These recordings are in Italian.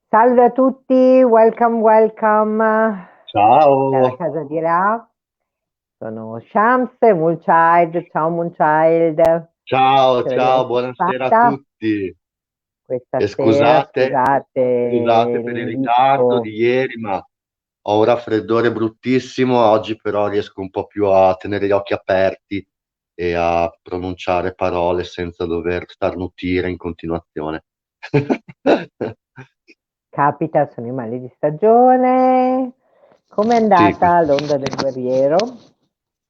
Salve a tutti, welcome, welcome dalla Ciao, casa di Ra. Sono Shams e Moonchild. Ciao Moonchild, ciao, ce l'abbiamo ciao, buonasera a fatta tutti. questa E sera, scusate, scusate scusate per il ritardo l'invito. di ieri, ma ho un raffreddore bruttissimo. Oggi però riesco un po' più a tenere gli occhi aperti e a pronunciare parole senza dover starnutire in continuazione. Capita, sono i mali di stagione. Com'è Sì, andata l'onda del guerriero?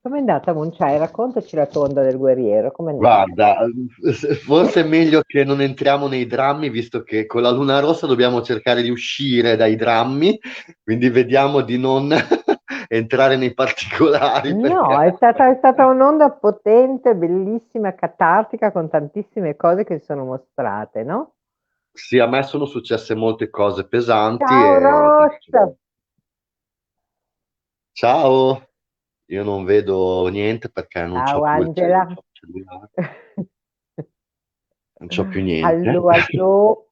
Com'è andata Moonchild? Raccontaci la tua onda del guerriero, com'è andata? guarda, forse è meglio che non entriamo nei drammi, visto che con la Luna Rossa dobbiamo cercare di uscire dai drammi, quindi vediamo di non entrare nei particolari, No, perché è stata un'onda potente, bellissima, catartica, con tantissime cose che si sono mostrate, no? sì, a me sono successe molte cose pesanti Ciao e Ross! ciao, io non vedo niente perché non c'ho Ciao più non Angela! c'ho il cellulare, non c'ho più niente. Allo, allo.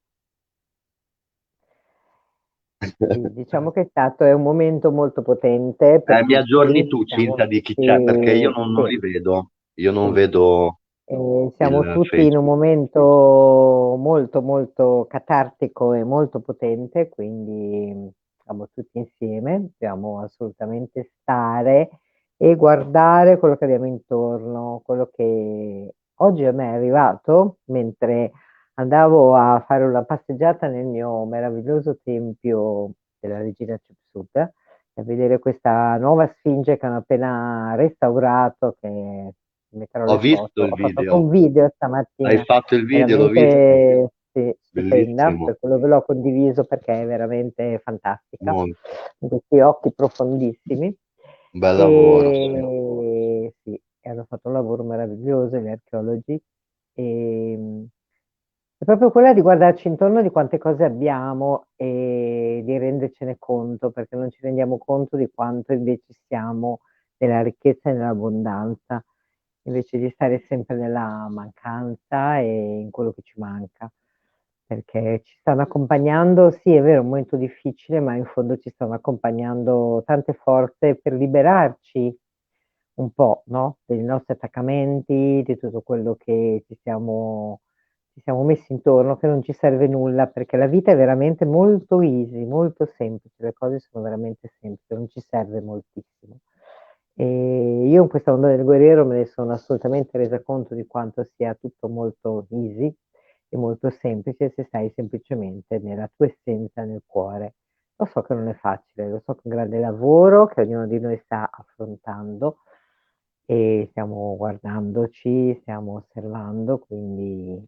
Sì, diciamo che è un momento molto potente per Mi aggiorni tutti, tu, siamo Cinzia, di chi c'è, perché io tutti, non sì, li vedo, io non sì. vedo Siamo il tutti in un Facebook. momento molto, molto catartico e molto potente, quindi siamo tutti insieme, dobbiamo assolutamente stare e guardare quello che abbiamo intorno, quello che oggi a me è arrivato mentre andavo a fare una passeggiata nel mio meraviglioso tempio della Regina Hatshepsut, a vedere questa nuova Sfinge che hanno appena restaurato, che metterò Ho le visto foto. il Ho fatto anche un video, video hai stamattina, fatto il video, l'ho visto, veramente sì, stupenda, bellissimo, per quello ve l'ho condiviso perché è veramente fantastica, molto, con questi occhi profondissimi. un bel lavoro, sì. E sì, e hanno fatto un lavoro meraviglioso gli archeologi. E, è proprio quella di guardarci intorno di quante cose abbiamo e di rendercene conto, perché non ci rendiamo conto di quanto invece siamo nella ricchezza e nell'abbondanza, invece di stare sempre nella mancanza e in quello che ci manca. Perché ci stanno accompagnando, sì, è vero, un momento difficile, ma in fondo ci stanno accompagnando tante forze per liberarci un po', no? Dei nostri attaccamenti, di tutto quello che ci siamo messi intorno, che non ci serve nulla, perché la vita è veramente molto easy, molto semplice, le cose sono veramente semplici, non ci serve moltissimo. E io in questa onda del guerriero me ne sono assolutamente resa conto di quanto sia tutto molto easy e molto semplice se stai semplicemente nella tua essenza, nel cuore. Lo so che non è facile, lo so che è un grande lavoro che ognuno di noi sta affrontando e stiamo guardandoci, stiamo osservando, quindi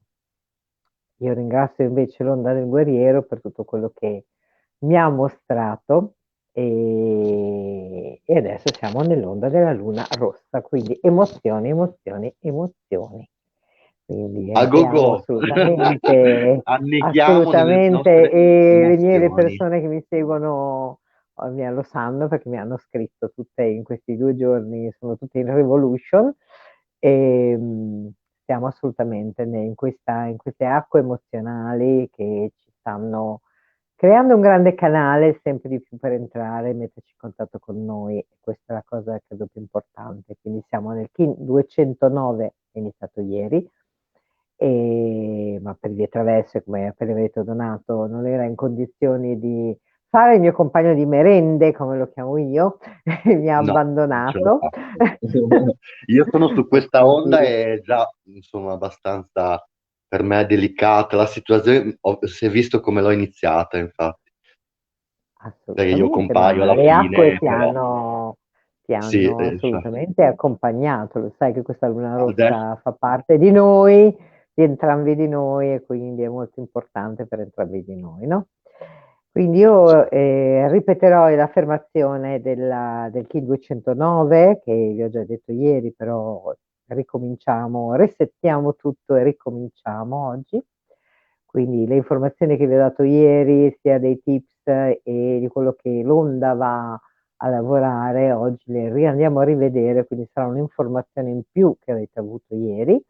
io ringrazio invece l'onda del guerriero per tutto quello che mi ha mostrato e adesso siamo nell'onda della luna rossa, quindi emozioni, emozioni, emozioni. Quindi A go entriamo go, assolutamente, anneghiamo nelle assolutamente, nostre e le emozioni. persone che mi seguono lo sanno perché mi hanno scritto tutte in questi 2 giorni, sono tutte in revolution e siamo assolutamente in queste acque emozionali che ci stanno creando un grande canale sempre di più per entrare e metterci in contatto con noi. E questa è la cosa credo più importante. Quindi siamo nel KIN 209, è iniziato ieri, ma per vie traverse, come appena avete donato, non era in condizioni di fare il mio compagno di merende, come lo chiamo io, e mi ha No, non ce l'ho abbandonato. fatta. Io sono su E questa onda quindi e già, insomma, abbastanza per me delicata la situazione. Si è visto come l'ho iniziata, infatti, perché io assolutamente, compaio ma alla le acque fine, però ti sì, hanno infatti. assolutamente accompagnato. Lo sai che questa luna Adesso rossa fa parte di noi, di entrambi di noi, e quindi è molto importante per entrambi di noi, no? Quindi io ripeterò l'affermazione del Key 209, che vi ho già detto ieri, però ricominciamo, resettiamo tutto e ricominciamo oggi. Quindi le informazioni che vi ho dato ieri, sia dei tips e di quello che l'onda va a lavorare, oggi le riandiamo a rivedere, quindi sarà un'informazione in più che avete avuto ieri,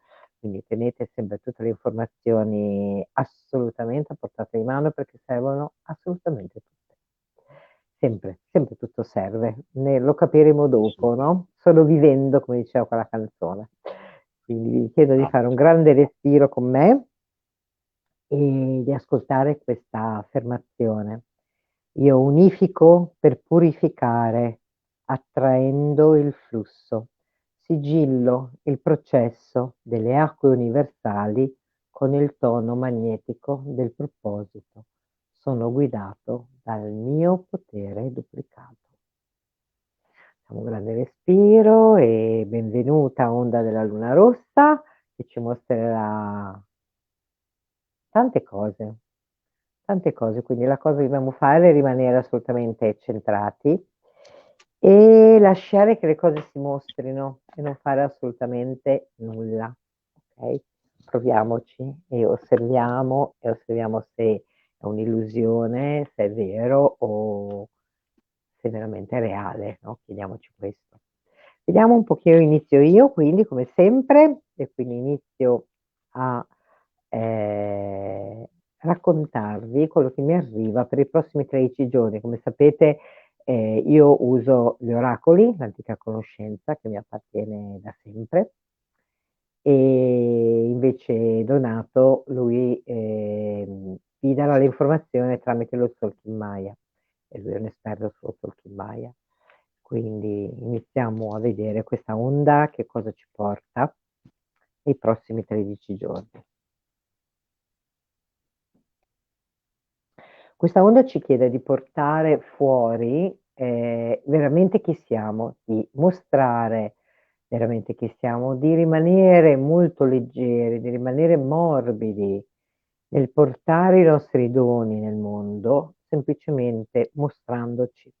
quindi tenete sempre tutte le informazioni assolutamente a portata di mano perché servono assolutamente tutte. Sempre, sempre tutto serve, lo capiremo dopo, no? Solo vivendo, come diceva quella canzone. Quindi vi chiedo di fare un grande respiro con me e di ascoltare questa affermazione. Io unifico per purificare, attraendo il flusso. Sigillo il processo delle acque universali con il tono magnetico del proposito. Sono guidato dal mio potere duplicato. Facciamo un grande respiro e benvenuta onda della luna rossa che ci mostrerà tante cose. Tante cose, quindi la cosa che dobbiamo fare è rimanere assolutamente centrati e lasciare che le cose si mostrino e non fare assolutamente nulla. Ok? Proviamoci e osserviamo se è un'illusione, se è vero o se veramente è reale, no? Chiediamoci questo. Vediamo un pochino, inizio io, quindi come sempre, e quindi inizio a raccontarvi quello che mi arriva per i prossimi 13 giorni. Come sapete, io uso gli oracoli, l'antica conoscenza che mi appartiene da sempre, e invece Donato, lui vi darà l'informazione tramite lo Stalking Maya, e lui è un esperto sullo Stalking Maya. Quindi iniziamo a vedere questa onda, che cosa ci porta nei prossimi 13 giorni. Questa onda ci chiede di portare fuori veramente chi siamo, di mostrare veramente chi siamo, di rimanere molto leggeri, di rimanere morbidi nel portare i nostri doni nel mondo, semplicemente mostrandoci.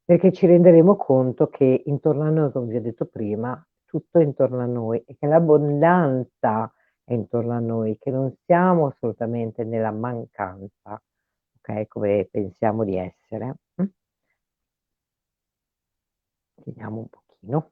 Perché ci renderemo conto che intorno a noi, come vi ho detto prima, tutto è intorno a noi e che l'abbondanza è intorno a noi, che non siamo assolutamente nella mancanza, ok? Come pensiamo di essere. Vediamo un pochino.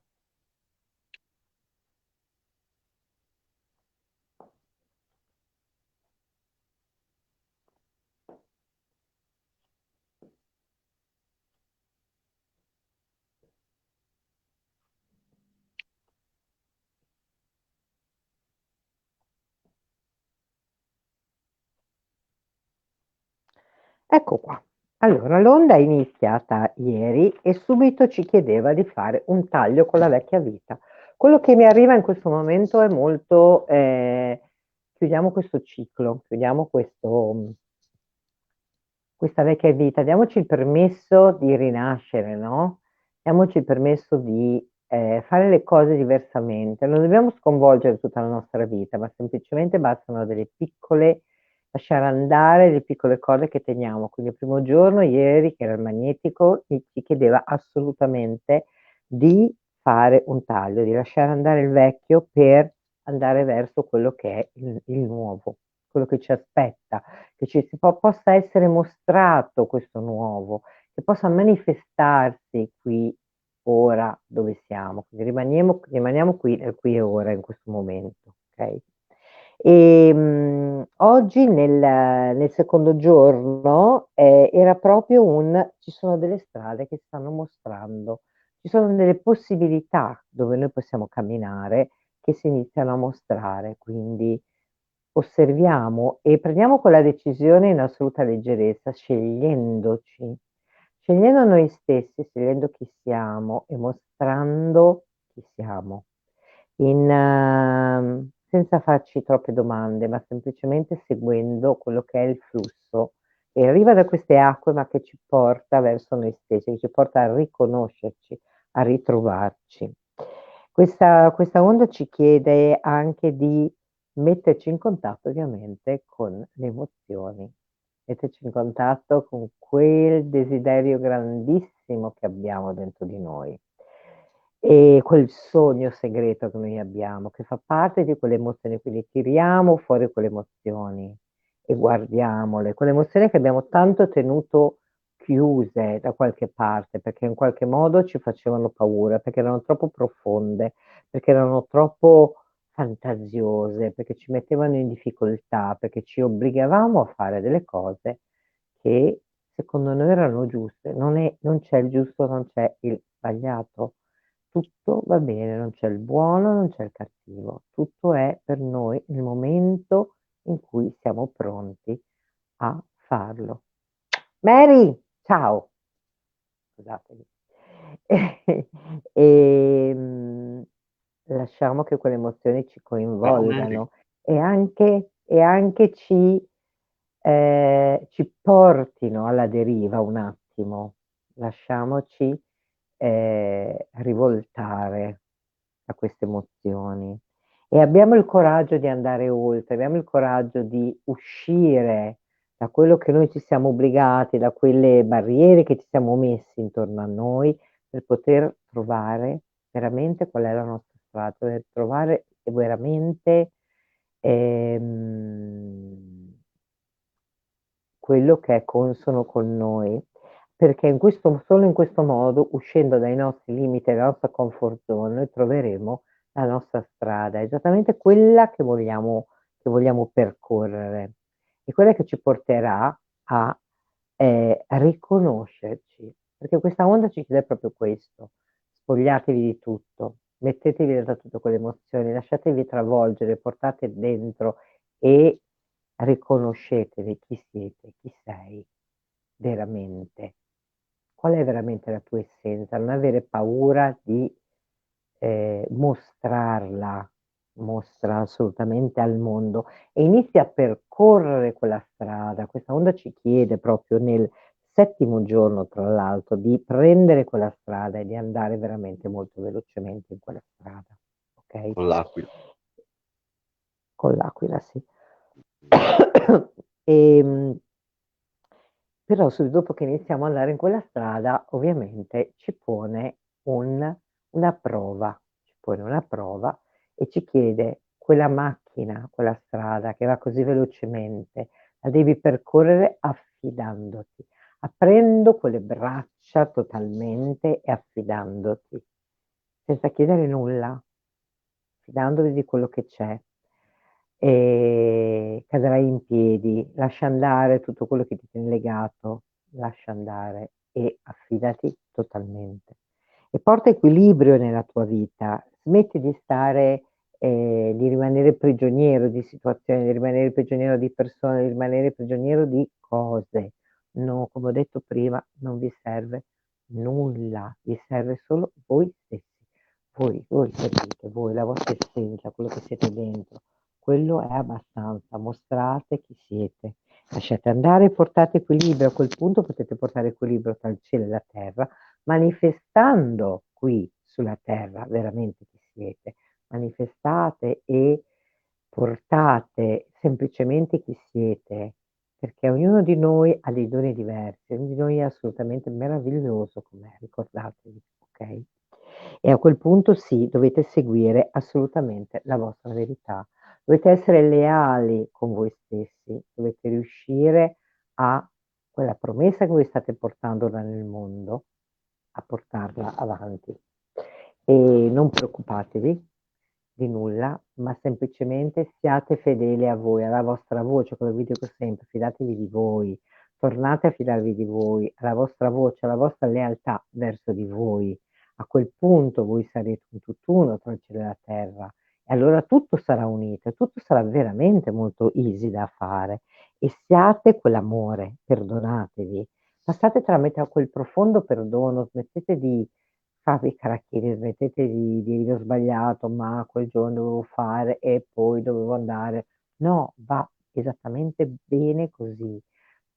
Ecco qua. Allora, l'onda è iniziata ieri e subito ci chiedeva di fare un taglio con la vecchia vita. Quello che mi arriva in questo momento è molto, chiudiamo questo ciclo, chiudiamo questa vecchia vita, diamoci il permesso di rinascere, no? Diamoci il permesso di fare le cose diversamente. Non dobbiamo sconvolgere tutta la nostra vita, ma semplicemente bastano delle piccole, lasciare andare le piccole cose che teniamo. Quindi il primo giorno, ieri, che era il magnetico, ci chiedeva assolutamente di fare un taglio, di lasciare andare il vecchio per andare verso quello che è il nuovo, quello che ci aspetta, che possa essere mostrato questo nuovo, che possa manifestarsi qui, ora, dove siamo. Quindi rimaniamo qui, nel qui e ora, in questo momento. Okay? Oggi nel secondo giorno era proprio ci sono delle strade che stanno mostrando, ci sono delle possibilità dove noi possiamo camminare che si iniziano a mostrare, quindi osserviamo e prendiamo quella decisione in assoluta leggerezza, scegliendoci, scegliendo noi stessi, scegliendo chi siamo e mostrando chi siamo, senza farci troppe domande, ma semplicemente seguendo quello che è il flusso che arriva da queste acque, ma che ci porta verso noi stessi, che ci porta a riconoscerci, a ritrovarci. Questa onda ci chiede anche di metterci in contatto ovviamente con le emozioni, metterci in contatto con quel desiderio grandissimo che abbiamo dentro di noi e quel sogno segreto che noi abbiamo, che fa parte di quelle emozioni, quindi tiriamo fuori quelle emozioni e guardiamole, quelle emozioni che abbiamo tanto tenuto chiuse da qualche parte, perché in qualche modo ci facevano paura, perché erano troppo profonde, perché erano troppo fantasiose, perché ci mettevano in difficoltà, perché ci obbligavamo a fare delle cose che secondo noi erano giuste. Non c'è il giusto, non c'è il sbagliato. Tutto va bene, non c'è il buono, non c'è il cattivo. Tutto è per noi il momento in cui siamo pronti a farlo. Mary, ciao! Scusatemi. Ehm, lasciamo che quelle emozioni ci Ciao Mary. coinvolgano e anche ci portino alla deriva un attimo. Lasciamoci rivoltare a queste emozioni e abbiamo il coraggio di andare oltre, abbiamo il coraggio di uscire da quello che noi ci siamo obbligati, da quelle barriere che ci siamo messi intorno a noi per poter trovare veramente qual è la nostra strada, per trovare veramente ehm, quello che è consono con noi, perché solo in questo modo, uscendo dai nostri limiti e dalla nostra comfort zone, noi troveremo la nostra strada, esattamente quella che vogliamo percorrere e quella che ci porterà a riconoscerci, perché questa onda ci chiede proprio questo: spogliatevi di tutto, mettetevi da tutte quelle emozioni, lasciatevi travolgere, portate dentro e riconoscetevi chi siete, chi sei veramente. Qual è veramente la tua essenza? Non avere paura di mostrarla, mostra assolutamente al mondo e inizia a percorrere quella strada. Questa onda ci chiede proprio nel settimo giorno, tra l'altro, di prendere quella strada e di andare veramente molto velocemente in quella strada. Ok? Con l'aquila. Con l'aquila, sì. Ehm, però subito dopo che iniziamo ad andare in quella strada, ovviamente ci pone una prova e ci chiede quella macchina, quella strada che va così velocemente, la devi percorrere affidandoti, aprendo quelle braccia totalmente e affidandoti, senza chiedere nulla, fidandovi di quello che c'è. E cadrai in piedi, lascia andare tutto quello che ti tiene legato, lascia andare e affidati totalmente. E porta equilibrio nella tua vita, smetti di stare, di rimanere prigioniero di situazioni, di rimanere prigioniero di persone, di rimanere prigioniero di cose. No, come ho detto prima, non vi serve nulla, vi serve solo voi stessi. Voi capite, voi, la vostra essenza, quello che siete dentro, quello è abbastanza. Mostrate chi siete, lasciate andare e portate equilibrio. A quel punto potete portare equilibrio tra il cielo e la terra, manifestando qui sulla terra veramente chi siete. Manifestate e portate semplicemente chi siete, perché ognuno di noi ha dei doni diversi, ognuno di noi è assolutamente meraviglioso com'è, ricordatevi, ok? E a quel punto sì, dovete seguire assolutamente la vostra verità. Dovete essere leali con voi stessi, dovete riuscire a quella promessa che voi state portando ora nel mondo, a portarla avanti. E non preoccupatevi di nulla, ma semplicemente siate fedeli a voi, alla vostra voce, come vi dico sempre, fidatevi di voi, tornate a fidarvi di voi, alla vostra voce, alla vostra lealtà verso di voi. A quel punto voi sarete un tutt'uno tra il cielo e la terra e allora tutto sarà unito e tutto sarà veramente molto easy da fare e siate quell'amore, perdonatevi, passate tramite a quel profondo perdono, smettete di farvi caracchiri, smettete di dire ho sbagliato, ma quel giorno dovevo fare e poi dovevo andare. No, va esattamente bene così.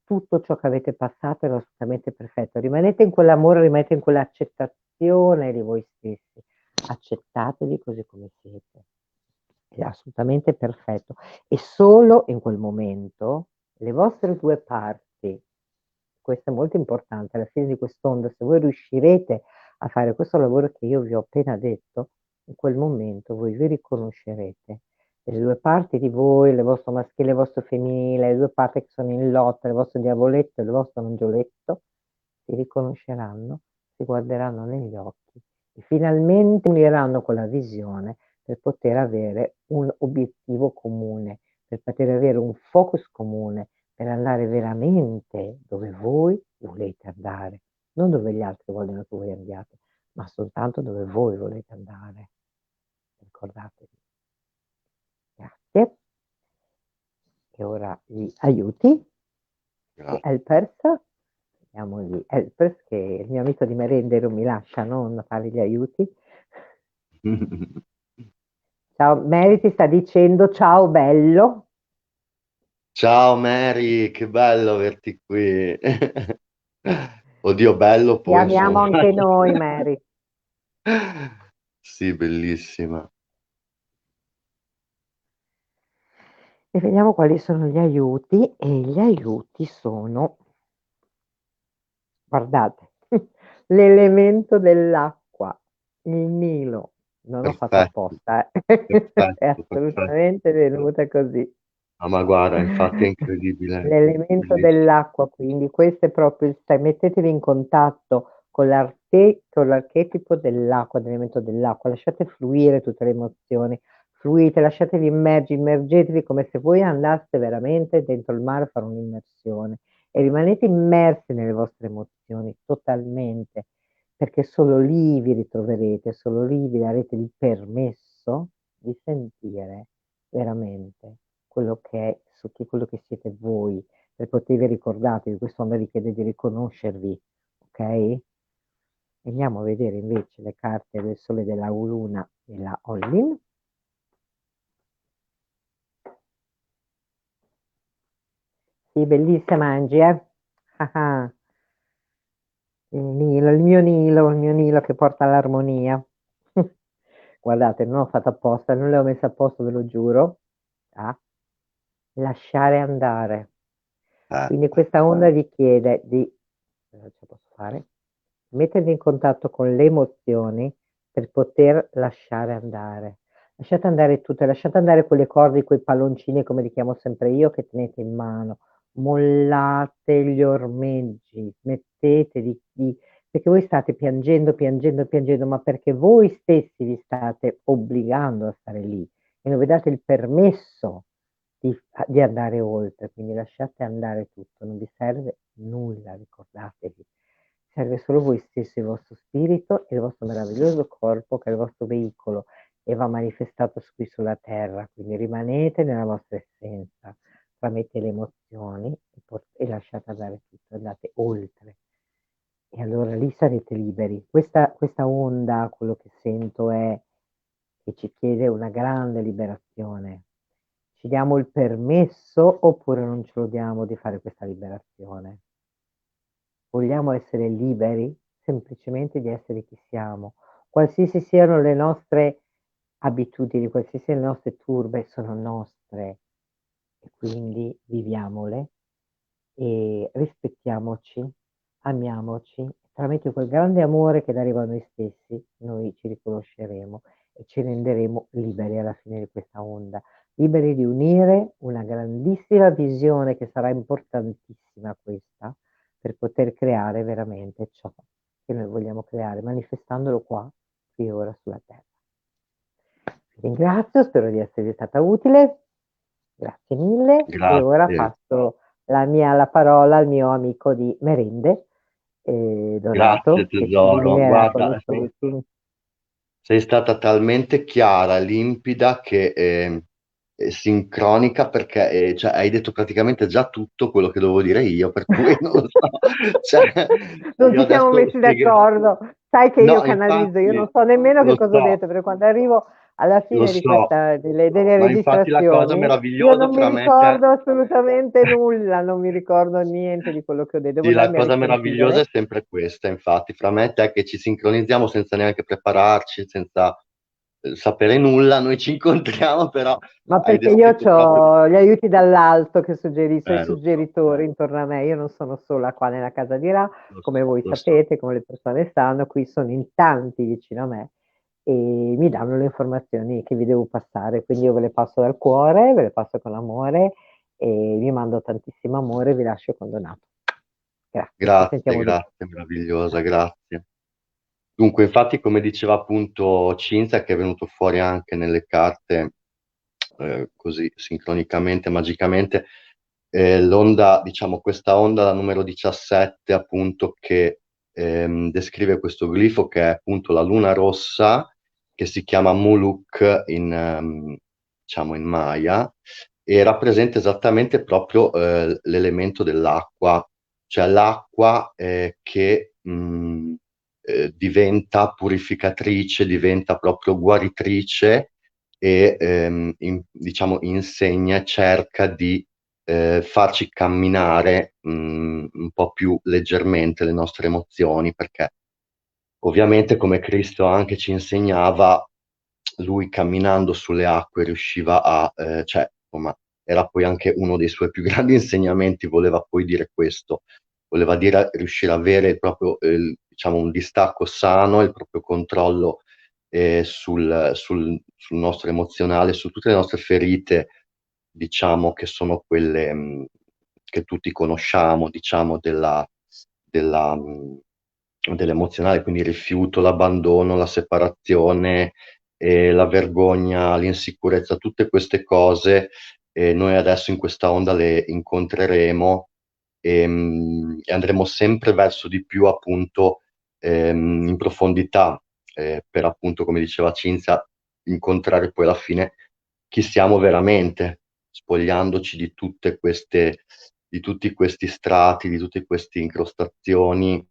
Tutto ciò che avete passato era assolutamente perfetto. Rimanete in quell'amore, rimanete in quell'accettazione di voi stessi. Accettatevi così come siete. È assolutamente perfetto. E solo in quel momento le vostre due parti, questo è molto importante, alla fine di quest'onda, se voi riuscirete a fare questo lavoro che io vi ho appena detto, in quel momento voi vi riconoscerete. Le due parti di voi, il vostro maschile e il vostro femminile, le due parti che sono in lotta, il vostro diavoletto e il vostro angioletto, si riconosceranno, si guarderanno negli occhi e finalmente uniranno quella visione per poter avere un obiettivo comune, per poter avere un focus comune, per andare veramente dove voi volete andare, non dove gli altri vogliono che voi andiate, ma soltanto dove voi volete andare. Ricordatevi. Grazie. E ora gli aiuti, gli Grazie. helpers. Vediamo gli helpers, che il mio amico di merende non mi lascia non fare gli aiuti. Ciao, Mary ti sta dicendo ciao bello. Ciao Mary, che bello averti qui. Oddio, bello Ti poi amiamo insomma. anche noi, Mary. Sì, bellissima. E vediamo quali sono gli aiuti. E gli aiuti sono, guardate, l'elemento dell'acqua, il Nilo. Non ho fatto Perfetto, apposta, è perfetto, perfetto. assolutamente venuta così. Ah, ma guarda, infatti è incredibile. L'elemento Bellissimo. dell'acqua, quindi questo è proprio il mettetevi in contatto con l'archetipo dell'acqua, dell'elemento dell'acqua, lasciate fluire tutte le emozioni, fluite, lasciatevi immergetevi come se voi andaste veramente dentro il mare a fare un'immersione e rimanete immersi nelle vostre emozioni totalmente, perché solo lì vi ritroverete, solo lì vi darete il permesso di sentire veramente quello che è, quello che siete voi, per potervi ricordare, questo onda vi chiede di riconoscervi, ok? Andiamo a vedere invece le carte del Sole, della Luna e la Ollin. Sì, bellissima Angie, eh? Ah, ah. Il Nilo, il mio Nilo che porta all'armonia. Guardate, non ho fatto apposta, non le ho messe a posto, ve lo giuro. Ah, lasciare andare. Quindi questa onda vi chiede di, cosa ce posso fare? Mettervi in contatto con le emozioni per poter lasciare andare. Lasciate andare tutte, lasciate andare quelle corde, quei palloncini, come li chiamo sempre io, che tenete in mano. Mollate gli ormeggi, smettete perché voi state piangendo, piangendo, piangendo, ma perché voi stessi vi state obbligando a stare lì e non vi date il permesso di andare oltre, quindi lasciate andare tutto, non vi serve nulla, ricordatevi. Serve solo voi stesso, il vostro spirito e il vostro meraviglioso corpo che è il vostro veicolo e va manifestato qui sulla terra, quindi rimanete nella vostra essenza tramite le emozioni e lasciate andare tutto, andate oltre. E allora lì sarete liberi. Questa onda, quello che sento è che ci chiede una grande liberazione. Ci diamo il permesso oppure non ce lo diamo di fare questa liberazione? Vogliamo essere liberi semplicemente di essere chi siamo, qualsiasi siano le nostre abitudini, qualsiasi siano le nostre turbe, sono nostre e quindi viviamole e rispettiamoci, amiamoci, tramite quel grande amore che deriva a noi stessi, noi ci riconosceremo e ci renderemo liberi alla fine di questa onda, liberi di unire una grandissima visione che sarà importantissima questa, per poter creare veramente ciò che noi vogliamo creare, manifestandolo qua, qui e ora sulla terra. Vi ringrazio, spero di esservi stata utile, grazie mille e ora Grazie, passo la parola al mio amico di merende, grazie Donato, che ci tesoro. illuminerà con i Guarda, frutti. sei stata talmente chiara, limpida che è sincronica perché cioè, hai detto praticamente già tutto quello che dovevo dire io, per cui non lo so. Cioè, Non io ci siamo adesso messi d'accordo. Sai che io No, canalizzo, io non infatti, so nemmeno che lo cosa ho so, detto, perché quando arrivo alla lo fine di so, delle ma infatti la cosa registrazioni, io meravigliosa non mi fra me e te, ricordo assolutamente nulla, non mi ricordo niente di quello che ho detto, devo sì, la andarmi a cosa meravigliosa risentire. è sempre questa, infatti, fra me e te che ci sincronizziamo senza neanche prepararci, senza sapere nulla, noi ci incontriamo, però Ma hai perché io descritto proprio... ho gli aiuti dall'alto che suggeriscono, i Lo so, suggeritori intorno a me, io non sono sola qua nella casa di Ra, lo come so, voi lo so. sapete, come le persone sanno, qui sono in tanti vicino a me e mi danno le informazioni che vi devo passare, quindi io ve le passo dal cuore, ve le passo con amore e vi mando tantissimo amore e vi lascio condonato. Grazie, ci Grazie, sentiamo dopo. grazie, meravigliosa, grazie. Dunque, infatti, come diceva appunto Cinzia, che è venuto fuori anche nelle carte, così sincronicamente, magicamente, l'onda, diciamo, questa onda, la numero 17, appunto, che descrive questo glifo, che è appunto la luna rossa, che si chiama Muluk diciamo, in Maya, e rappresenta esattamente proprio l'elemento dell'acqua, cioè l'acqua che diventa purificatrice, diventa proprio guaritrice e diciamo insegna e cerca di farci camminare un po' più leggermente le nostre emozioni, perché ovviamente come Cristo anche ci insegnava, lui camminando sulle acque riusciva a, cioè, insomma, era poi anche uno dei suoi più grandi insegnamenti, voleva poi dire questo, voleva dire riuscire a avere proprio, diciamo, un distacco sano, il proprio controllo sul nostro emozionale, su tutte le nostre ferite, diciamo, che sono quelle che tutti conosciamo, diciamo, della, dell'emozionale, quindi il rifiuto, l'abbandono, la separazione, la vergogna, l'insicurezza, tutte queste cose noi adesso in questa onda le incontreremo e andremo sempre verso di più appunto in profondità per appunto, come diceva Cinzia, incontrare poi alla fine chi siamo veramente, spogliandoci di tutte queste, di tutti questi strati, di tutte queste incrostazioni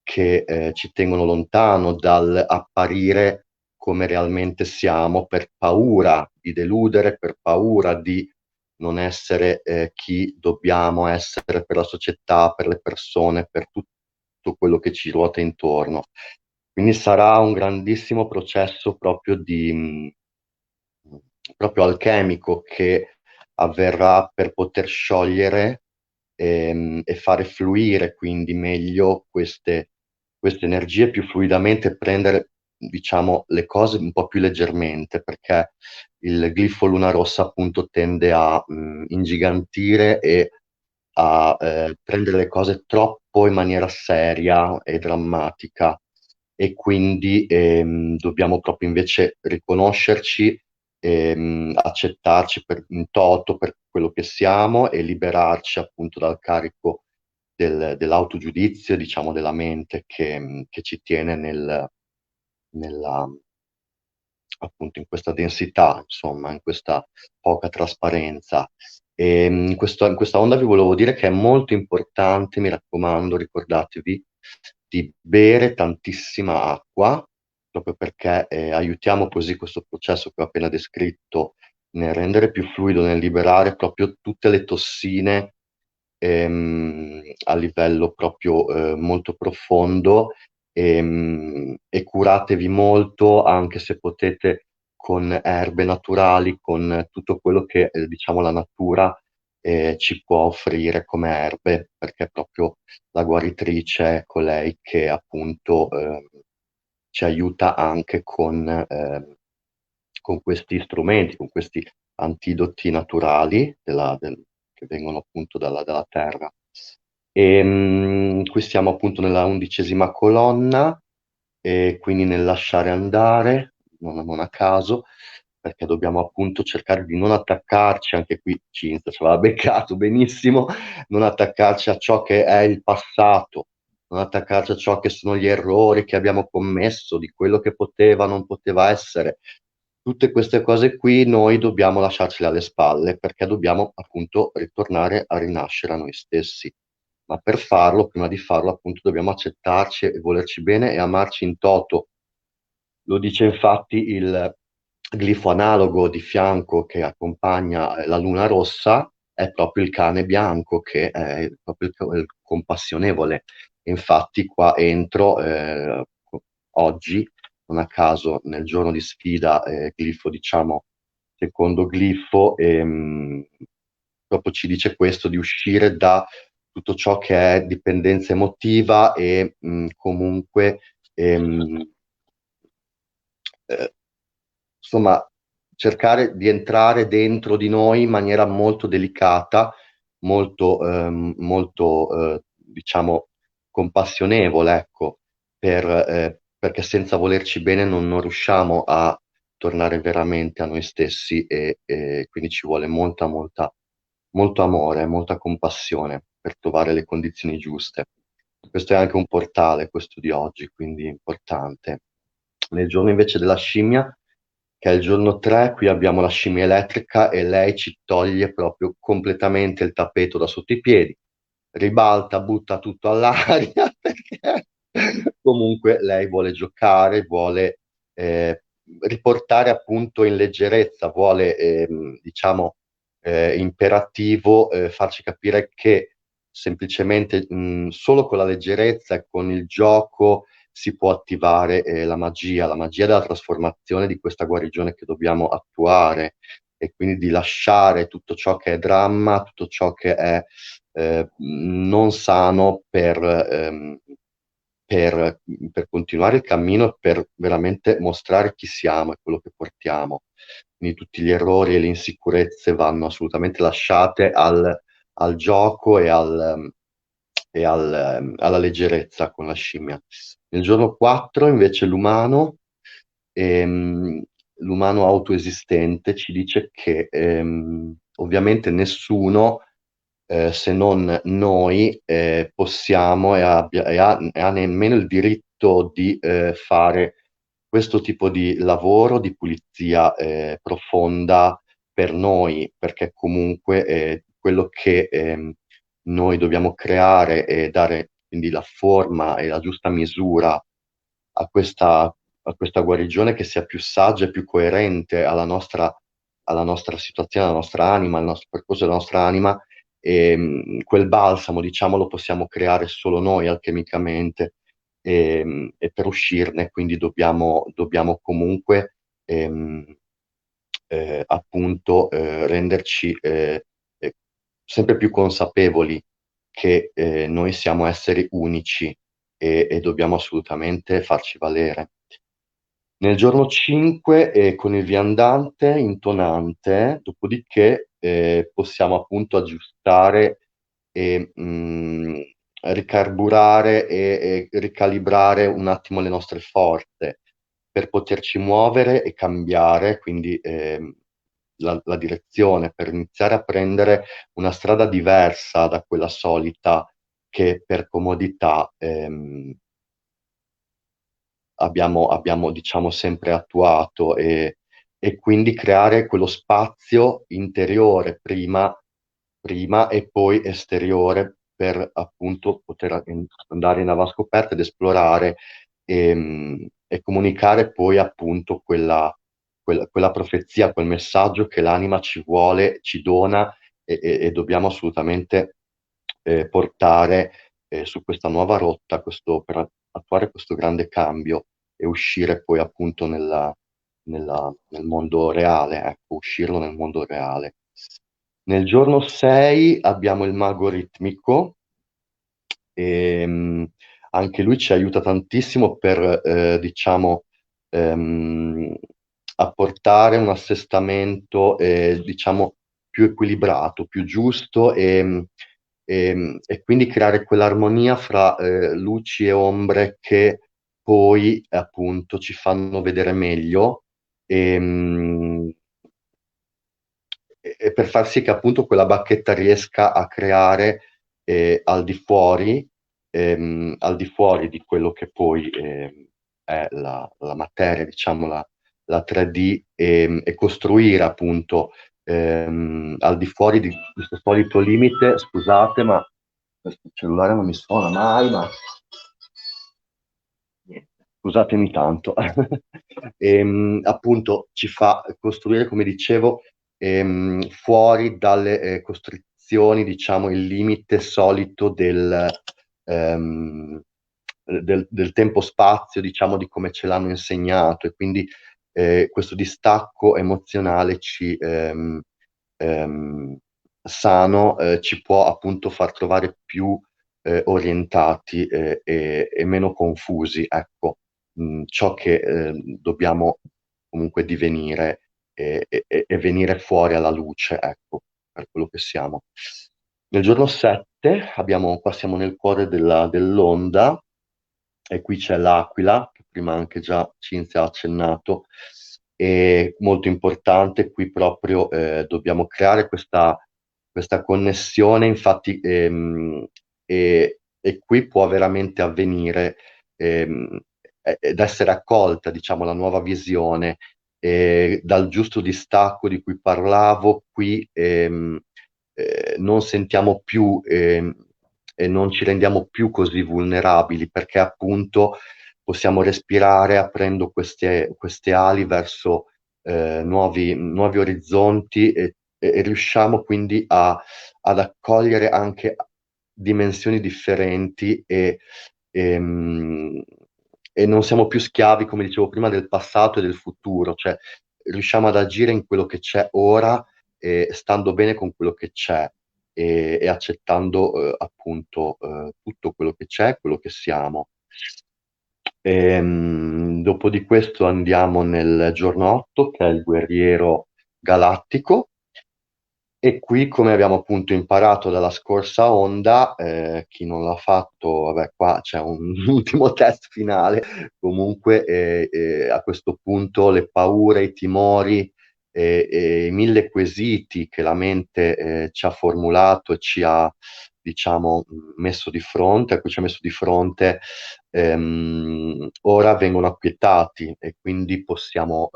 che ci tengono lontano dal apparire come realmente siamo per paura di deludere, per paura di non essere chi dobbiamo essere per la società, per le persone, per tutto quello che ci ruota intorno. Quindi sarà un grandissimo processo proprio proprio alchemico che avverrà per poter sciogliere e fare fluire quindi meglio queste energie più fluidamente, prendere, diciamo, le cose un po' più leggermente, perché il glifo luna rossa appunto tende a ingigantire e a prendere le cose troppo in maniera seria e drammatica e quindi dobbiamo proprio invece riconoscerci, accettarci in toto per quello che siamo e liberarci appunto dal carico dell'autogiudizio, diciamo, della mente che ci tiene nella, appunto in questa densità, insomma, in questa poca trasparenza. E in questa onda vi volevo dire che è molto importante, mi raccomando, ricordatevi di bere tantissima acqua, proprio perché aiutiamo così questo processo che ho appena descritto nel rendere più fluido, nel liberare proprio tutte le tossine a livello proprio molto profondo e curatevi molto anche se potete con erbe naturali, con tutto quello che diciamo la natura ci può offrire come erbe, perché è proprio la guaritrice è colei che appunto ci aiuta anche con questi strumenti, con questi antidoti naturali che vengono appunto dalla terra. Qui siamo appunto nella 11ª colonna, e quindi nel lasciare andare, non a caso, perché dobbiamo appunto cercare di non attaccarci, anche qui Cinzia ci aveva beccato benissimo, non attaccarci a ciò che è il passato, non attaccarci a ciò che sono gli errori che abbiamo commesso, di quello che poteva, non poteva essere. Tutte queste cose qui noi dobbiamo lasciarcele alle spalle perché dobbiamo appunto ritornare a rinascere a noi stessi. Ma per farlo, prima di farlo, appunto, dobbiamo accettarci e volerci bene e amarci in toto. Lo dice infatti il glifo analogo di fianco che accompagna la luna rossa, è proprio il cane bianco che è proprio il compassionevole. Infatti qua entro oggi, non a caso, nel giorno di sfida, glifo, diciamo, secondo glifo, proprio ci dice questo, di uscire da tutto ciò che è dipendenza emotiva e comunque ehm, insomma, cercare di entrare dentro di noi in maniera molto delicata, molto, diciamo, compassionevole, ecco, per perché senza volerci bene non riusciamo a tornare veramente a noi stessi e quindi ci vuole molto amore, molta compassione per trovare le condizioni giuste. Questo è anche un portale, questo di oggi, quindi importante. Nel giorno invece della scimmia, che è il giorno 3, qui abbiamo la scimmia elettrica e lei ci toglie proprio completamente il tappeto da sotto i piedi, ribalta, butta tutto all'aria perché comunque lei vuole giocare, vuole riportare appunto in leggerezza, vuole diciamo imperativo farci capire che semplicemente solo con la leggerezza e con il gioco si può attivare la magia della trasformazione di questa guarigione che dobbiamo attuare e quindi di lasciare tutto ciò che è dramma, tutto ciò che è non sano per continuare il cammino e per veramente mostrare chi siamo e quello che portiamo. Quindi tutti gli errori e le insicurezze vanno assolutamente lasciate al gioco e alla leggerezza con la scimmia. Nel giorno 4 invece ehm, l'umano autoesistente ci dice che ovviamente nessuno se non noi possiamo e ha nemmeno il diritto di fare questo tipo di lavoro di pulizia profonda per noi, perché comunque quello che noi dobbiamo creare e dare quindi la forma e la giusta misura a questa guarigione che sia più saggia e più coerente alla nostra situazione, alla nostra anima, al nostro percorso della nostra anima, e quel balsamo, diciamo, lo possiamo creare solo noi alchemicamente e per uscirne quindi dobbiamo comunque ehm, appunto renderci eh, sempre più consapevoli che noi siamo esseri unici e dobbiamo assolutamente farci valere. Nel giorno 5 con il viandante intonante, dopodiché possiamo appunto aggiustare e ricarburare e ricalibrare un attimo le nostre forze per poterci muovere e cambiare, quindi la direzione, per iniziare a prendere una strada diversa da quella solita che per comodità abbiamo diciamo sempre attuato e quindi creare quello spazio interiore prima e poi esteriore per appunto poter andare in avanscoperta ed esplorare e comunicare poi appunto quella profezia, quel messaggio che l'anima ci vuole, ci dona e dobbiamo assolutamente portare su questa nuova rotta, per attuare questo grande cambio e uscire poi appunto nel mondo reale, ecco, uscirlo nel mondo reale. Nel giorno 6 abbiamo il mago ritmico, e anche lui ci aiuta tantissimo per, diciamo, ehm, apportare un assestamento, diciamo, più equilibrato, più giusto e quindi creare quell'armonia fra luci e ombre che poi appunto ci fanno vedere meglio ehm, e per far sì che appunto quella bacchetta riesca a creare al di fuori di quello che poi è la materia, diciamo la 3D e costruire appunto al di fuori di questo solito limite. Scusate, ma questo cellulare non mi suona mai, ma scusatemi tanto. Appunto ci fa costruire, come dicevo, fuori dalle costrizioni, diciamo, il limite solito ehm, del tempo-spazio, diciamo, di come ce l'hanno insegnato e quindi questo distacco emozionale ehm, sano ci può appunto far trovare più orientati e meno confusi, ecco, ciò che dobbiamo comunque divenire e venire fuori alla luce, ecco, per quello che siamo. Nel giorno 7 qua siamo nel cuore dell'onda e qui c'è l'aquila, che prima anche già Cinzia ha accennato, e molto importante, qui proprio dobbiamo creare questa connessione, infatti, e qui può veramente avvenire ehm, ed essere accolta, diciamo, la nuova visione dal giusto distacco di cui parlavo, qui non sentiamo più e non ci rendiamo più così vulnerabili perché appunto possiamo respirare aprendo queste ali verso nuovi orizzonti e riusciamo quindi ad accogliere anche dimensioni differenti ehm, e non siamo più schiavi, come dicevo prima, del passato e del futuro, cioè riusciamo ad agire in quello che c'è ora, stando bene con quello che c'è e accettando appunto tutto quello che c'è, quello che siamo. Dopo di questo andiamo nel giorno 8, che è il guerriero galattico, e qui, come abbiamo appunto imparato dalla scorsa onda, chi non l'ha fatto, vabbè, qua c'è un ultimo test finale. Comunque, a questo punto le paure, i timori e i mille quesiti che la mente ci ha formulato e ci ha, diciamo, messo di fronte, a cui ci ha messo di fronte, ora vengono acquietati e quindi possiamo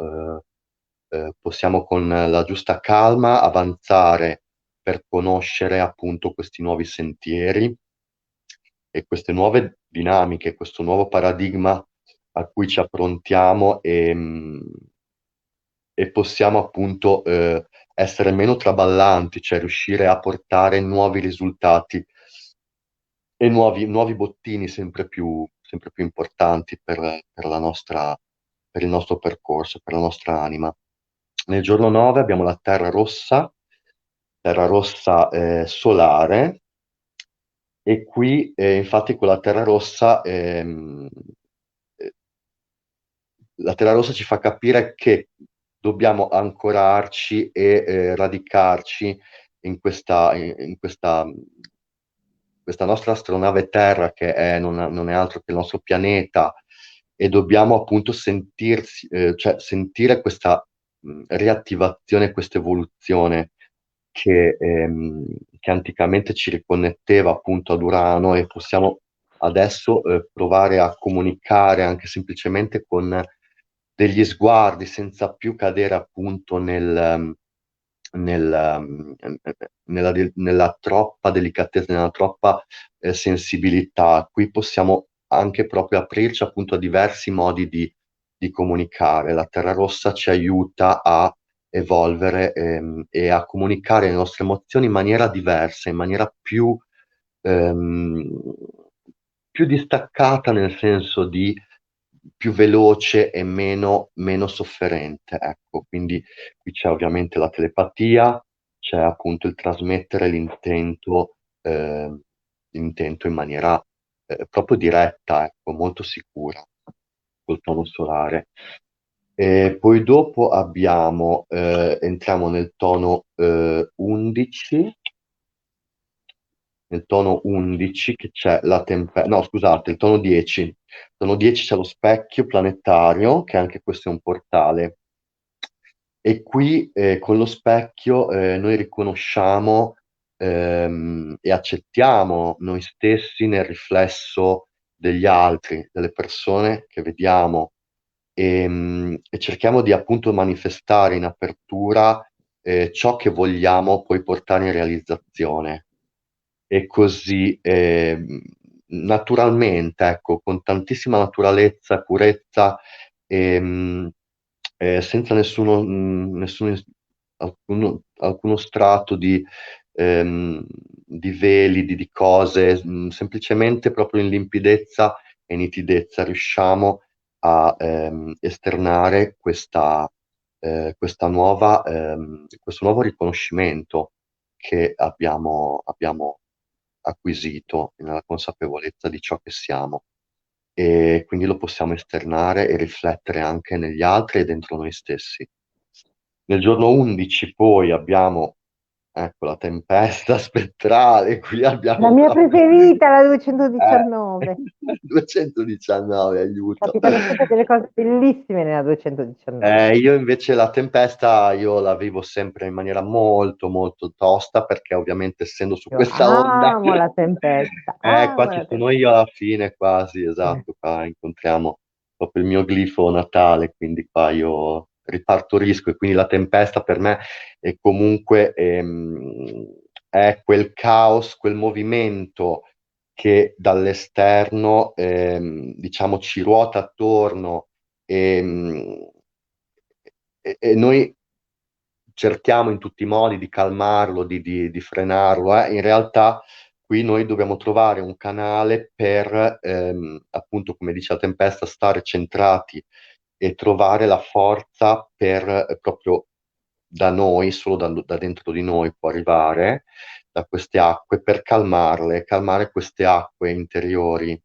con la giusta calma avanzare per conoscere appunto questi nuovi sentieri e queste nuove dinamiche, questo nuovo paradigma a cui ci approntiamo e possiamo appunto essere meno traballanti, cioè riuscire a portare nuovi risultati e nuovi bottini sempre più importanti per per il nostro percorso, per la nostra anima. Nel giorno 9 abbiamo la terra rossa solare, e qui infatti con eh, la terra rossa ci fa capire che dobbiamo ancorarci e radicarci in questa nostra astronave Terra che non è altro che il nostro pianeta e dobbiamo appunto cioè sentire questa riattivazione, questa evoluzione che anticamente ci riconnetteva appunto ad Urano e possiamo adesso provare a comunicare anche semplicemente con degli sguardi senza più cadere appunto nella troppa delicatezza, nella troppa sensibilità. Qui possiamo anche proprio aprirci appunto a diversi modi di comunicare. La Terra Rossa ci aiuta a evolvere e a comunicare le nostre emozioni in maniera diversa, in maniera ehm, più distaccata, nel senso di più veloce e meno sofferente. Ecco, quindi qui c'è ovviamente la telepatia, c'è appunto il trasmettere l'intento in maniera proprio diretta, ecco, molto sicura, col tono solare. E poi dopo entriamo nel tono 11, nel tono 11 che c'è la tempesta, no scusate, il tono 10. Il tono 10 c'è lo specchio planetario, che anche questo è un portale. E qui con lo specchio noi riconosciamo e accettiamo noi stessi nel riflesso degli altri, delle persone che vediamo e cerchiamo di appunto manifestare in apertura ciò che vogliamo poi portare in realizzazione e così naturalmente, ecco, con tantissima naturalezza, purezza, ehm, senza alcuno strato di veli, di cose, semplicemente proprio in limpidezza e nitidezza riusciamo a esternare questo nuovo riconoscimento che abbiamo acquisito nella consapevolezza di ciò che siamo e quindi lo possiamo esternare e riflettere anche negli altri e dentro noi stessi. Nel giorno 11 poi abbiamo ecco la tempesta spettrale, qui La abbiamo mia proprio preferita, la 219. 219, aiuto. Capitano sempre delle cose bellissime nella 219. Io invece la tempesta io la vivo sempre in maniera molto molto tosta perché ovviamente essendo su Io questa onda, amo la tempesta, qua amo ci la sono tempesta. io alla fine quasi, Eh, esatto, qua incontriamo proprio il mio glifo natale, quindi qua io ripartorisco e quindi la tempesta per me è comunque è quel caos, quel movimento che dall'esterno diciamo ci ruota attorno e, e noi cerchiamo in tutti i modi di calmarlo, di frenarlo. In realtà qui noi dobbiamo trovare un canale per, appunto, come dice la tempesta, stare centrati e trovare la forza per proprio da noi, solo da dentro di noi può arrivare da queste acque per calmarle, calmare queste acque interiori.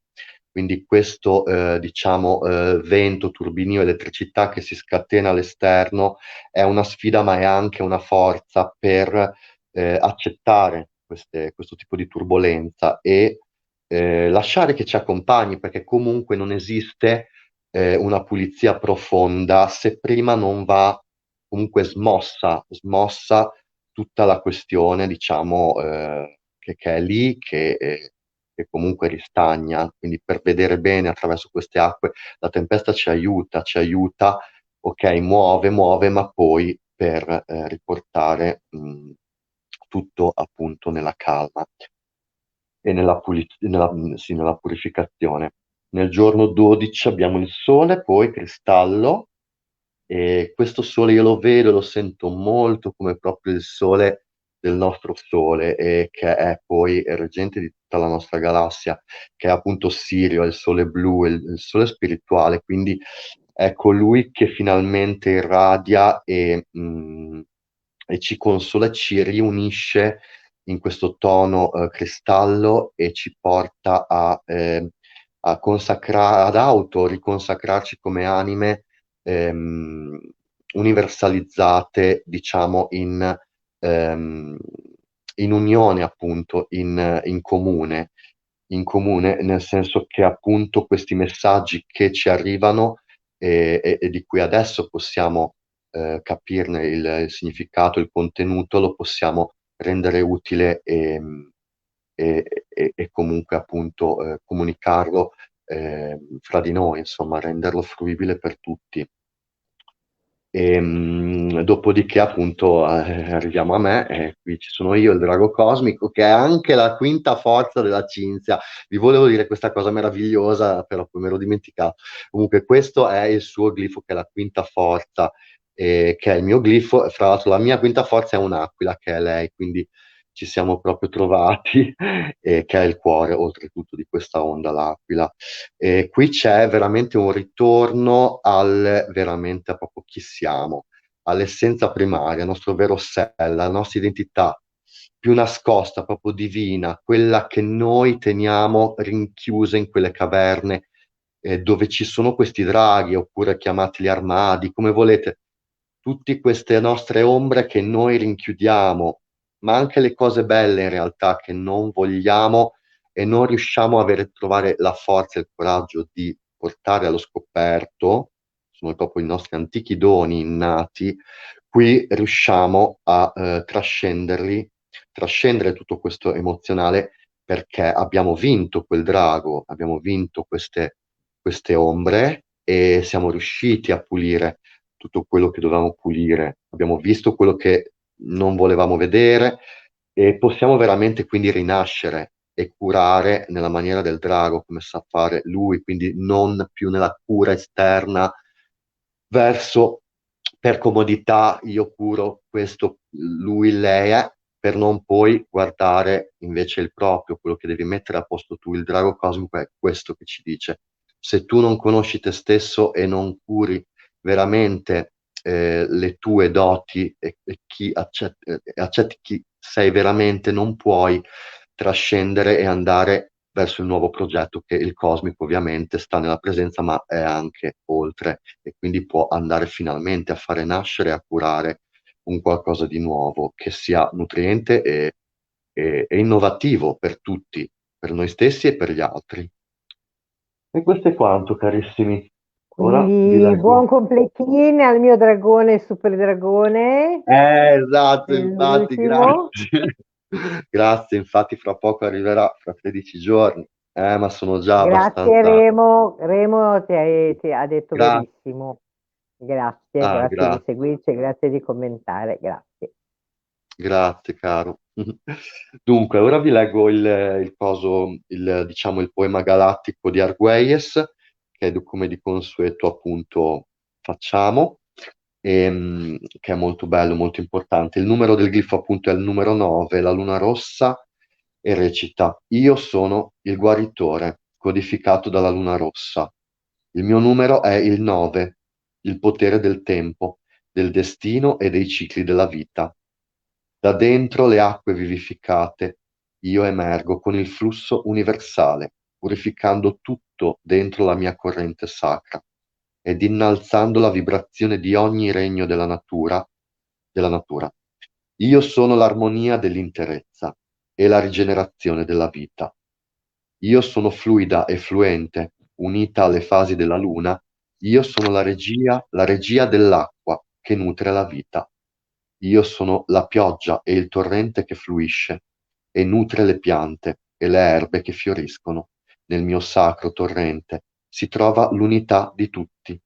Quindi questo, diciamo, vento, turbinio, elettricità che si scatena all'esterno è una sfida, ma è anche una forza per accettare questo tipo di turbolenza e lasciare che ci accompagni, perché comunque non esiste una pulizia profonda se prima non va comunque smossa tutta la questione, diciamo, che è lì, che comunque ristagna. Quindi per vedere bene attraverso queste acque, la tempesta ci aiuta, ok, muove, ma poi per riportare tutto appunto nella calma e sì, nella purificazione. Nel giorno 12 abbiamo il sole, poi cristallo, e questo sole io lo vedo e lo sento molto come proprio il sole del nostro sole, e che è poi reggente di tutta la nostra galassia, che è appunto Sirio, è il sole blu, è il sole spirituale, quindi è colui che finalmente irradia e ci consola, ci riunisce in questo tono cristallo e ci porta a consacrare, ad auto-riconsacrarci come anime ehm, universalizzate, diciamo, ehm, in unione, appunto, in comune, nel senso che appunto questi messaggi che ci arrivano e di cui adesso possiamo capirne il significato, il contenuto, lo possiamo rendere utile e comunque appunto comunicarlo fra di noi, insomma, renderlo fruibile per tutti. Dopodiché, appunto, arriviamo a me, e qui ci sono io, il drago cosmico, che è anche la quinta forza della Cinzia. Vi volevo dire questa cosa meravigliosa, però poi me l'ho dimenticato. Comunque, questo è il suo glifo, che è la quinta forza, che è il mio glifo. Fra l'altro, la mia quinta forza è un'aquila, che è lei, quindi ci siamo proprio trovati, che è il cuore, oltretutto, di questa onda, l'aquila. E qui c'è veramente un ritorno al veramente a proprio chi siamo, all'essenza primaria, al nostro vero sé, alla nostra identità più nascosta, proprio divina, quella che noi teniamo rinchiusa in quelle caverne dove ci sono questi draghi, oppure chiamateli armadi, come volete, tutte queste nostre ombre che noi rinchiudiamo, ma anche le cose belle in realtà che non vogliamo e non riusciamo a trovare la forza e il coraggio di portare allo scoperto, sono proprio i nostri antichi doni innati, qui riusciamo a trascenderli, trascendere tutto questo emozionale perché abbiamo vinto quel drago, abbiamo vinto queste ombre e siamo riusciti a pulire tutto quello che dovevamo pulire, abbiamo visto quello che non volevamo vedere e possiamo veramente quindi rinascere e curare nella maniera del drago, come sa fare lui, quindi non più nella cura esterna verso per comodità io curo questo, lui, lei è, per non poi guardare invece il proprio, quello che devi mettere a posto tu. Il drago cosmico è questo che ci dice. Se tu non conosci te stesso e non curi veramente le tue doti accetti chi sei veramente, non puoi trascendere e andare verso il nuovo progetto che il cosmico ovviamente sta nella presenza, ma è anche oltre e quindi può andare finalmente a fare nascere e a curare un qualcosa di nuovo che sia nutriente e innovativo per tutti, per noi stessi e per gli altri. E questo è quanto, carissimi. Ora vi Quindi buon leggo. completino al mio dragone, super dragone, Esatto, infatti, l'ultimo. grazie. Grazie, infatti fra poco arriverà, fra 13 giorni. Ma sono già Grazie abbastanza... Remo, Remo ti ha detto Grazie. verissimo. Grazie, Ah, grazie di grazie. seguirci, grazie di commentare, grazie. Grazie, caro. Dunque, ora vi leggo il coso, diciamo, il poema galattico di Argüelles, che è come di consueto appunto facciamo, che è molto bello, molto importante. Il numero del glifo appunto è il numero 9, la luna rossa, e recita: Io sono il guaritore, codificato dalla luna rossa. Il mio numero è il 9, il potere del tempo, del destino e dei cicli della vita. Da dentro le acque vivificate, io emergo con il flusso universale, purificando tutto dentro la mia corrente sacra ed innalzando la vibrazione di ogni regno della natura. Io sono l'armonia dell'interezza e la rigenerazione della vita. Io sono fluida e fluente, unita alle fasi della luna. Io sono la regia dell'acqua che nutre la vita. Io sono la pioggia e il torrente che fluisce e nutre le piante e le erbe che fioriscono. Nel mio sacro torrente si trova l'unità di tutti.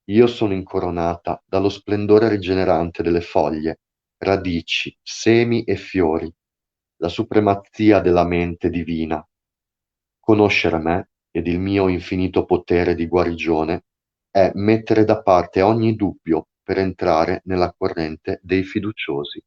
Io sono incoronata dallo splendore rigenerante delle foglie, radici, semi e fiori, la supremazia della mente divina. Conoscere me ed il mio infinito potere di guarigione è mettere da parte ogni dubbio per entrare nella corrente dei fiduciosi.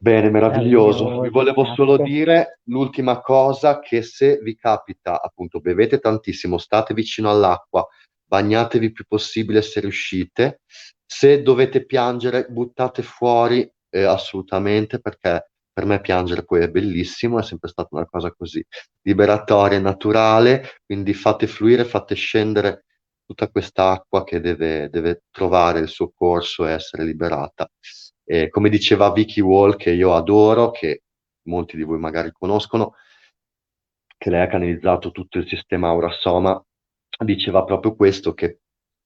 Bene, meraviglioso. Vi Meraviglioso, volevo solo grazie. dire l'ultima cosa, che se vi capita, appunto, bevete tantissimo, state vicino all'acqua, bagnatevi il più possibile se riuscite. Se dovete piangere, buttate fuori, assolutamente, perché per me piangere poi è bellissimo, è sempre stata una cosa così liberatoria e naturale, quindi fate fluire, fate scendere tutta questa acqua che deve trovare il suo corso e essere liberata. Come diceva Vicky Wall, che io adoro, che molti di voi magari conoscono, che lei ha canalizzato tutto il sistema Aura Soma, diceva proprio questo, che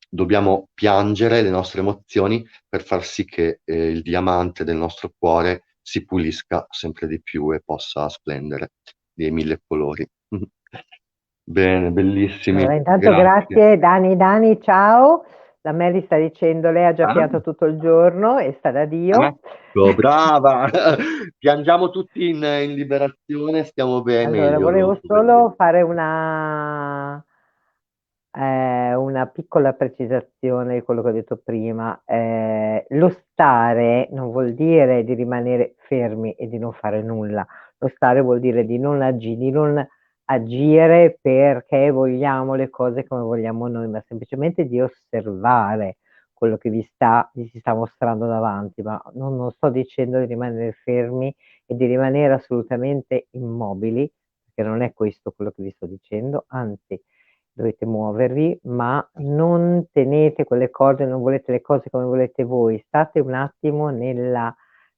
dobbiamo piangere le nostre emozioni per far sì che il diamante del nostro cuore si pulisca sempre di più e possa splendere dei mille colori. Bene, bellissimi, Allora, intanto grazie. grazie Dani, ciao. La Mary sta dicendo, lei ha già Ah, pianto tutto il giorno e sta da Dio. ecco, brava! Piangiamo tutti in liberazione, stiamo bene, Allora, meglio volevo dopo, solo bellissimo. fare una piccola precisazione di quello che ho detto prima. Lo stare non vuol dire di rimanere fermi e di non fare nulla. Lo stare vuol dire di non agire perché vogliamo le cose come vogliamo noi, ma semplicemente di osservare quello che vi si sta mostrando davanti. Ma non sto dicendo di rimanere fermi e di rimanere assolutamente immobili, perché non è questo quello che vi sto dicendo, anzi dovete muovervi, ma non tenete quelle cose, non volete le cose come volete voi, state un attimo nella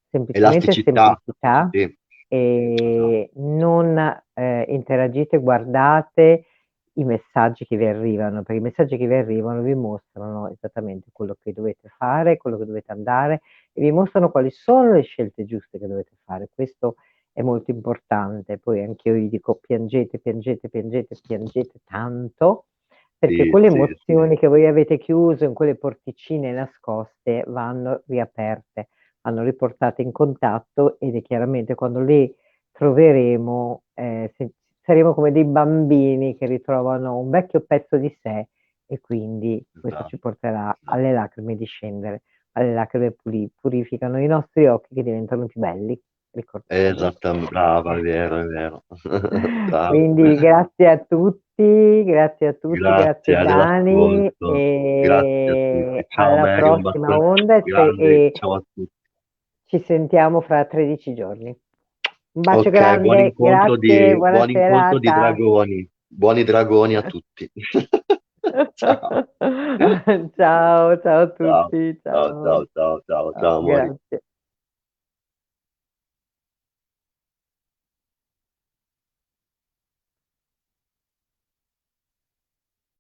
semplicemente Elasticità, semplicità sì, e non interagite, guardate i messaggi che vi arrivano, perché i messaggi che vi arrivano vi mostrano esattamente quello che dovete fare, quello che dovete andare e vi mostrano quali sono le scelte giuste che dovete fare. Questo è molto importante. Poi anche io vi dico piangete, piangete, piangete, piangete tanto, perché sì, quelle sì, sì, emozioni che voi avete chiuso in quelle porticine nascoste vanno riaperte, vanno riportate in contatto ed è chiaramente quando le troveremo, saremo come dei bambini che ritrovano un vecchio pezzo di sé e quindi questo esatto, ci porterà esatto. alle lacrime di scendere. Alle lacrime purificano i nostri occhi che diventano più belli, ricordiamolo. Esattamente, brava, è vero, è vero. Brava. Quindi grazie a tutti, grazie Grazie Dani dell'ascolto, grazie a tutti. e Ciao alla Mary, un prossima bacione onda grande, e ciao a tutti. ci sentiamo fra 13 giorni. Un bacio Ok, grande, grazie, buona buon incontro di serata. dragoni, buoni dragoni a tutti. Ciao. Ciao, ciao a Ciao, tutti, ciao, ciao, ciao. ciao, ciao, Ciao, ciao amori. grazie.